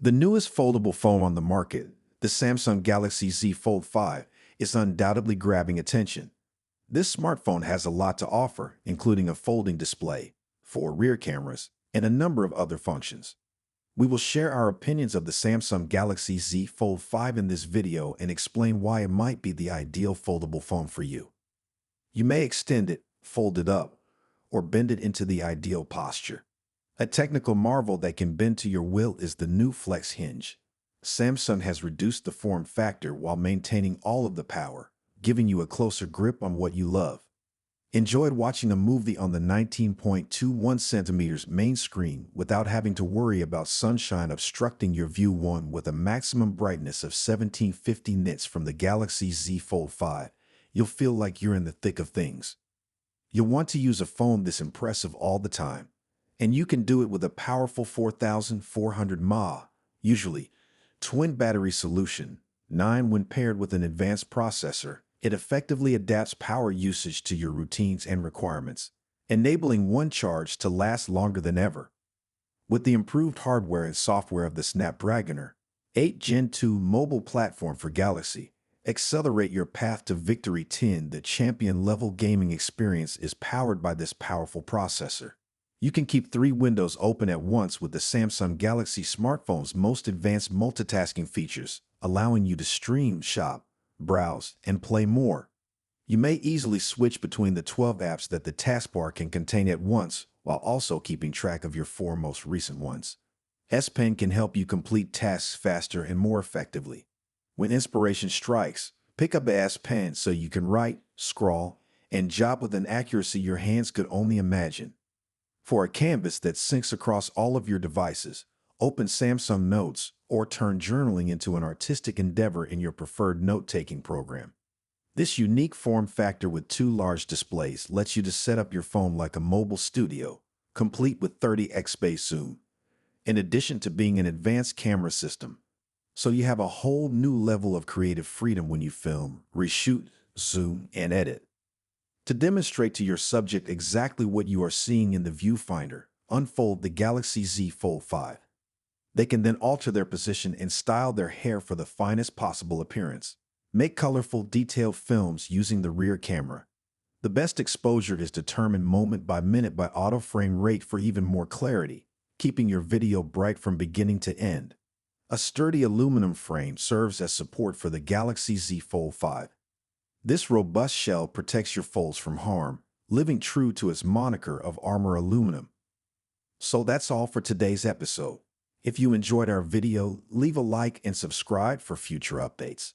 The newest foldable phone on the market, the Samsung Galaxy Z Fold 5, is undoubtedly grabbing attention. This smartphone has a lot to offer, including a folding display, 4 rear cameras, and a number of other functions. We will share our opinions of the Samsung Galaxy Z Fold 5 in this video and explain why it might be the ideal foldable phone for you. You may extend it, fold it up, or bend it into the ideal posture. A technical marvel that can bend to your will is the new Flex hinge. Samsung has reduced the form factor while maintaining all of the power, giving you a closer grip on what you love. Enjoyed watching a movie on the 19.21 centimeters main screen without having to worry about sunshine obstructing your view. One with a maximum brightness of 1750 nits from the Galaxy Z Fold 5, you'll feel like you're in the thick of things. You'll want to use a phone this impressive all the time. And you can do it with a powerful 4,400 mAh, usually twin battery solution. 9 When paired with an advanced processor, it effectively adapts power usage to your routines and requirements, enabling one charge to last longer than ever. With the improved hardware and software of the Snapdragon 8 Gen 2 mobile platform for Galaxy, accelerate your path to victory. 10 The champion-level gaming experience is powered by this powerful processor. You can keep 3 windows open at once with the Samsung Galaxy smartphone's most advanced multitasking features, allowing you to stream, shop, browse, and play more. You may easily switch between the 12 apps that the taskbar can contain at once, while also keeping track of your 4 most recent ones. S Pen can help you complete tasks faster and more effectively. When inspiration strikes, pick up a S Pen so you can write, scroll, and jot with an accuracy your hands could only imagine. For a canvas that syncs across all of your devices, open Samsung Notes or turn journaling into an artistic endeavor in your preferred note-taking program. This unique form factor with 2 large displays lets you to set up your phone like a mobile studio, complete with 30x space zoom, in addition to being an advanced camera system. So you have a whole new level of creative freedom when you film, reshoot, zoom, and edit. To demonstrate to your subject exactly what you are seeing in the viewfinder, unfold the Galaxy Z Fold 5. They can then alter their position and style their hair for the finest possible appearance. Make colorful, detailed films using the rear camera. The best exposure is determined moment by minute by auto frame rate for even more clarity, keeping your video bright from beginning to end. A sturdy aluminum frame serves as support for the Galaxy Z Fold 5. This robust shell protects your folds from harm, living true to its moniker of Armor Aluminum. So that's all for today's episode. If you enjoyed our video, leave a like and subscribe for future updates.